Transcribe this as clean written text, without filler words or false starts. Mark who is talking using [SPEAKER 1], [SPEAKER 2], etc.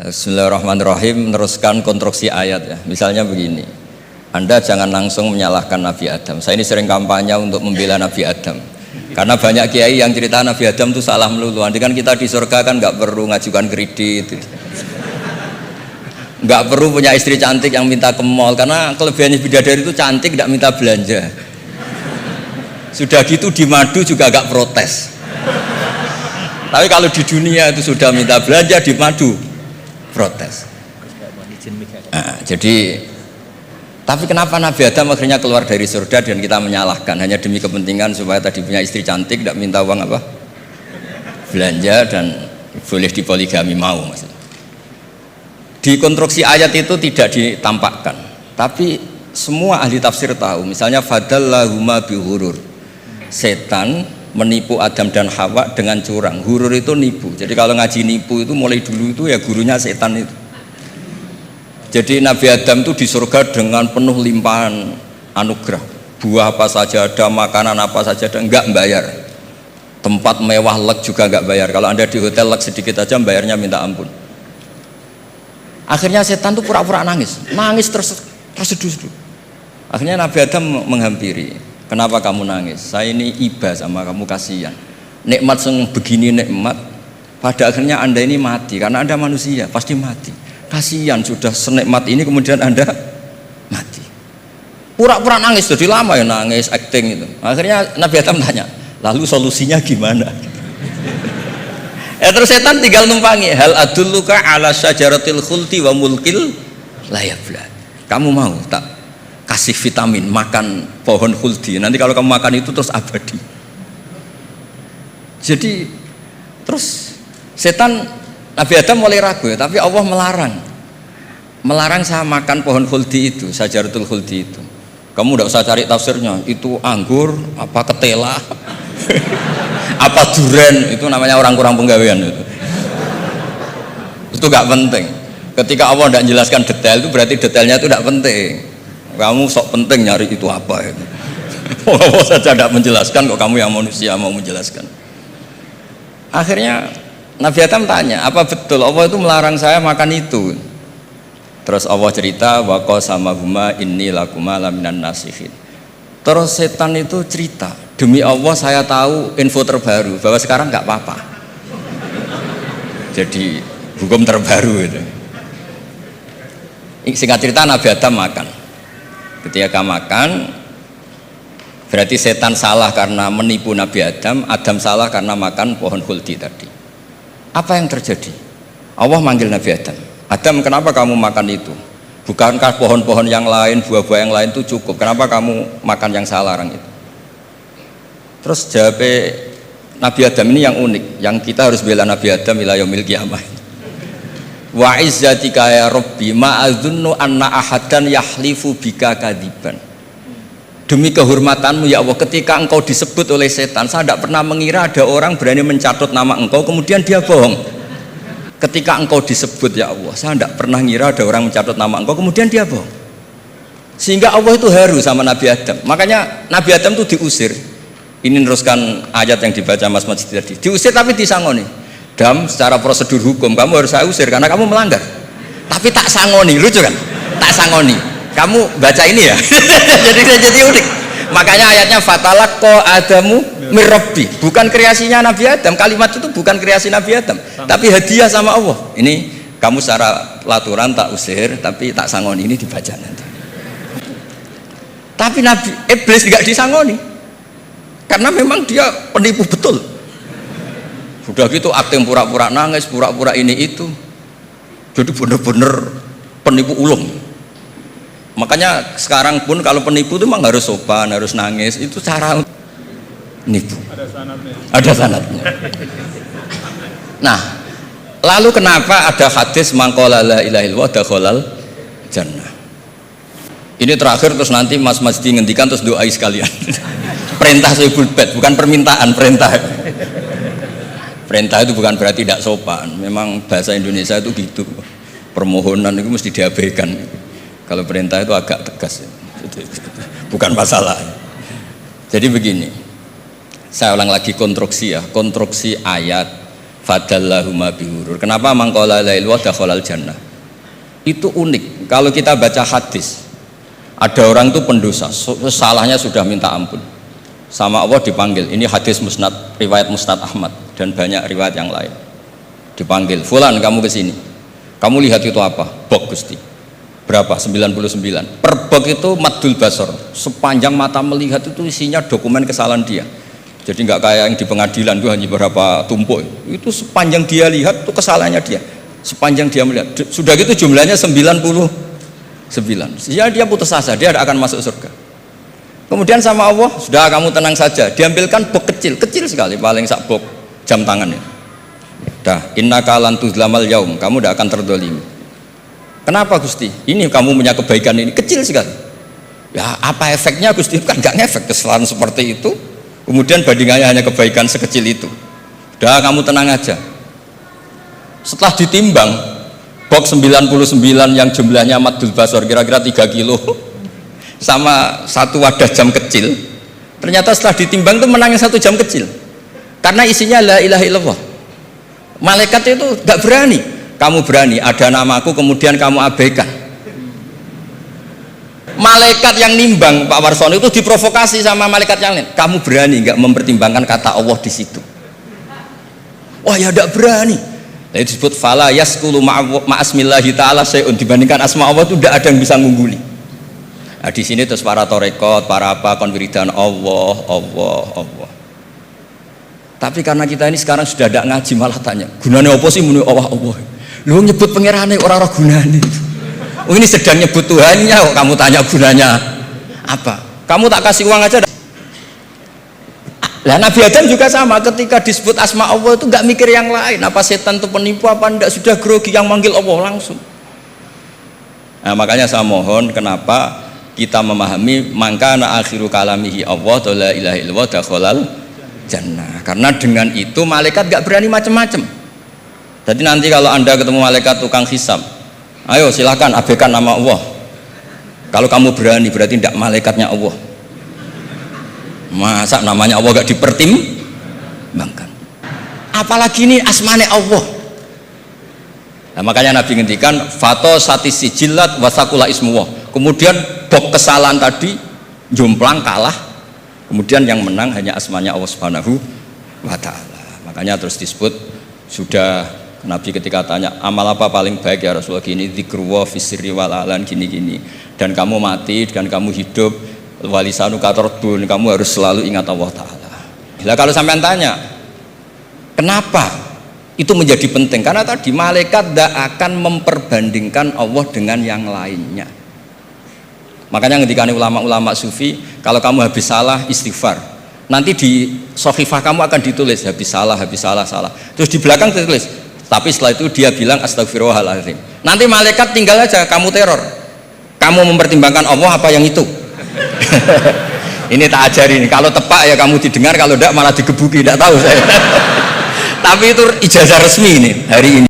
[SPEAKER 1] Bismillahirrahmanirrahim. Meneruskan konstruksi ayat ya. Misalnya begini, Anda jangan langsung menyalahkan Nabi Adam. Saya ini sering kampanye untuk membela Nabi Adam, karena banyak kiai yang cerita Nabi Adam itu salah melulu. Nanti kan kita di surga kan nggak perlu ngajukan kredit, nggak perlu punya istri cantik yang minta ke mall, karena kelebihannya bidadari itu cantik, nggak minta belanja. Sudah gitu di madu juga nggak protes. Tapi kalau di dunia itu sudah minta belanja, di madu protes. Nah, jadi tapi kenapa Nabi Adam akhirnya keluar dari surga dan kita menyalahkan hanya demi kepentingan supaya tadi punya istri cantik, tidak minta uang apa belanja dan boleh dipoligami mau maksudnya. Di konstruksi ayat itu tidak ditampakkan, tapi semua ahli tafsir tahu. Misalnya fadallahuma bihurur, setan menipu Adam dan Hawa dengan curang. Hurur itu nipu. Jadi kalau ngaji nipu itu mulai dulu itu ya gurunya setan itu. Jadi Nabi Adam itu di surga dengan penuh limpahan anugerah. Buah apa saja ada, makanan apa saja ada, enggak bayar. Tempat mewah leg juga enggak bayar. Kalau Anda di hotel leg sedikit aja bayarnya minta ampun. Akhirnya setan itu pura-pura nangis terseduh-seduh. Akhirnya Nabi Adam menghampiri. Kenapa kamu nangis? Saya ini iba sama kamu, kasihan. Nikmat yang begini nikmat, pada akhirnya Anda ini mati, karena Anda manusia, pasti mati. Kasihan sudah senikmat ini kemudian Anda mati. Pura-pura nangis, jadi lama ya nangis, acting itu. Akhirnya Nabi Adam tanya, lalu solusinya gimana? Terus setan tinggal numpangi. Hal adulluka ala syajaratil khuldi wa mulkil la yafla. Kamu mau tak kasih vitamin, makan pohon khuldi, nanti kalau kamu makan itu terus abadi. Jadi terus setan, Nabi Adam mulai ragu ya, tapi Allah melarang saya makan pohon khuldi itu, syajaratul khuldi itu. Kamu tidak usah cari tafsirnya, itu anggur apa ketela apa duren, itu namanya orang kurang penggawean itu gak penting. Ketika Allah tidak menjelaskan detail itu berarti detailnya itu tidak penting. Kamu sok penting nyari itu apa itu. Allah saja tidak menjelaskan, kok kamu yang manusia mau menjelaskan. Akhirnya Nabi Adam tanya, apa betul Allah itu melarang saya makan itu? Terus Allah cerita, wa qasamahuma inni lakuma laminan nasihin. Terus setan itu cerita, demi Allah saya tahu info terbaru bahwa sekarang nggak apa-apa. Jadi hukum terbaru itu. Singkat cerita Nabi Adam makan. Ketika makan, berarti setan salah karena menipu Nabi Adam, Adam salah karena makan pohon khuldi tadi. Apa yang terjadi? Allah manggil Nabi Adam, Adam kenapa kamu makan itu? Bukankah pohon-pohon yang lain, buah-buah yang lain itu cukup? Kenapa kamu makan yang saya larang itu? Terus jawab Nabi Adam ini yang unik, yang kita harus bela Nabi Adam ila yaumil qiyamah. Wa izzatika ya Rabbi ma'adzunnu anna ahadan yahlifu bika kadiban. Demi kehormatanmu ya Allah, ketika engkau disebut oleh setan, saya tidak pernah mengira ada orang berani mencatut nama engkau kemudian dia bohong. Ketika engkau disebut ya Allah, saya tidak pernah ngira ada orang mencatut nama engkau kemudian dia bohong. Sehingga Allah itu haru sama Nabi Adam. Makanya Nabi Adam itu diusir. Ini meneruskan ayat yang dibaca Mas Majid tadi. Diusir tapi disangoni. Dam, secara prosedur hukum kamu harus saya usir karena kamu melanggar. Tapi tak sangoni, lucu kan? Tak sangoni. Kamu baca ini ya. jadi unik. Makanya ayatnya fatalaqqa Adamu mir Rabbi. Bukan kreasinya Nabi Adam. Kalimat itu bukan kreasi Nabi Adam, tapi hadiah sama Allah. Ini kamu secara pelaturan tak usir, tapi tak sangoni, ini dibaca nanti. Tapi Nabi Iblis tidak disangoni. Karena memang dia penipu betul. Sudah gitu akting pura-pura nangis, pura-pura ini itu. Jadi benar-benar penipu ulung. Makanya sekarang pun kalau penipu itu memang harus sopan, harus nangis. Itu cara nipu. Ada sanadnya. Ada sanadnya. Nah, lalu kenapa ada hadis mangqala la ilaha illallah dakhalal jannah? Ini terakhir terus nanti Mas Masdi ngendikan terus doai sekalian. Perintah Sohibul Bait, bukan permintaan, perintah. Perintah itu bukan berarti tidak sopan. Memang bahasa Indonesia itu gitu. Permohonan itu mesti diabaikan. Kalau perintah itu agak tegas. Bukan masalah. Jadi begini. Saya ulang lagi konstruksi ya. Konstruksi ayat fadallahuma bihurur. Kenapa mangqala la ilaha dakhalal jannah? Itu unik. Kalau kita baca hadis, ada orang itu pendosa, salahnya sudah minta ampun. Sama Allah dipanggil. Ini hadis musnad, riwayat Musnad Ahmad dan banyak riwayat yang lain. Dipanggil, "Fulan, kamu ke sini. Kamu lihat itu apa?" "Bok, Gusti." "Berapa?" 99. Per bok itu maddul basor. Sepanjang mata melihat itu isinya dokumen kesalahan dia. Jadi nggak kayak yang di pengadilan itu hanya beberapa tumpuk. Itu sepanjang dia lihat itu kesalahannya dia. Sepanjang dia melihat. Sudah gitu jumlahnya 99. Ya dia putus asa, dia akan masuk surga. Kemudian sama Allah, sudah kamu tenang saja. Diambilkan bok kecil, kecil sekali, paling sak bok jam tangannya. Dah, innaka lan tuzlamal yaum, kamu tidak akan terdolimi. Kenapa Gusti? Ini kamu punya kebaikan ini kecil sekali. Ya apa efeknya Gusti? Kan nggak ngefek kesalahan seperti itu. Kemudian bandingannya hanya kebaikan sekecil itu. Udah kamu tenang aja. Setelah ditimbang, box 99 yang jumlahnya maddul basor kira-kira 3 kilo sama satu wadah jam kecil, ternyata setelah ditimbang itu menangnya 1 jam kecil karena isinya la ilaha illallah. Malaikat itu gak berani. Kamu berani, ada namaku kemudian kamu abaikan. Malaikat yang nimbang Pak Warsono itu diprovokasi sama malaikat yang lain. Kamu berani gak mempertimbangkan kata Allah di situ? Wah ya gak berani. Itu disebut fala yaskulu ma'asmillahi ta'ala syai'un, dibandingkan asma Allah itu tidak ada yang bisa mengungguli. Nah, di sini terus para torekot, para apa konwiridan Allah, Allah, Allah. Tapi karena kita ini sekarang sudah tidak ngaji malah tanya, gunanya apa sih muni Allah, Allah? Lu nyebut pangerane orang-orang gunanya. Oh ini sedang nyebut Tuhannya, kok kamu tanya gunanya apa? Kamu tak kasih uang aja. Lah Nabi Adam juga sama, ketika disebut asma Allah itu nggak mikir yang lain, apa setan itu penipu apa enggak, sudah grogi yang manggil Allah langsung. Nah makanya saya mohon, kenapa kita memahami mangkana akhiru kalamihi Allah la ilaha illallah dakhalal jannah, karena dengan itu malaikat nggak berani macam-macam. Jadi nanti kalau Anda ketemu malaikat tukang hisab, ayo silahkan abaikan nama Allah. Kalau kamu berani berarti tidak malaikatnya Allah. Masa namanya Allah gak dipertimbangkan, apalagi ini asmane Allah. Nah, makanya Nabi ngendikan fato satisi jilat wasakula ismuwah. Kemudian bok kesalahan tadi jomplang kalah, kemudian yang menang hanya asmanya Allah Subhanahu wa ta'ala. Makanya terus disebut, sudah Nabi ketika tanya amal apa paling baik ya Rasulullah, gini, dzikrullah fisirri wal alan, gini-gini, dan kamu mati dan kamu hidup walisanu katordun, kamu harus selalu ingat Allah Ta'ala. Nah, kalau sampean tanya kenapa itu menjadi penting, karena tadi malaikat tidak akan memperbandingkan Allah dengan yang lainnya. Makanya ketika ulama-ulama sufi, kalau kamu habis salah istighfar, nanti di sohifah kamu akan ditulis habis salah, salah, terus di belakang ditulis, tapi setelah itu dia bilang astagfirullahaladzim. Nanti malaikat tinggal aja kamu teror, kamu mempertimbangkan Allah apa yang itu. Ini tak ajarin, kalau tepak ya kamu didengar, kalau tidak malah digebuki, tidak tahu saya. Tapi itu ijazah resmi ini hari ini.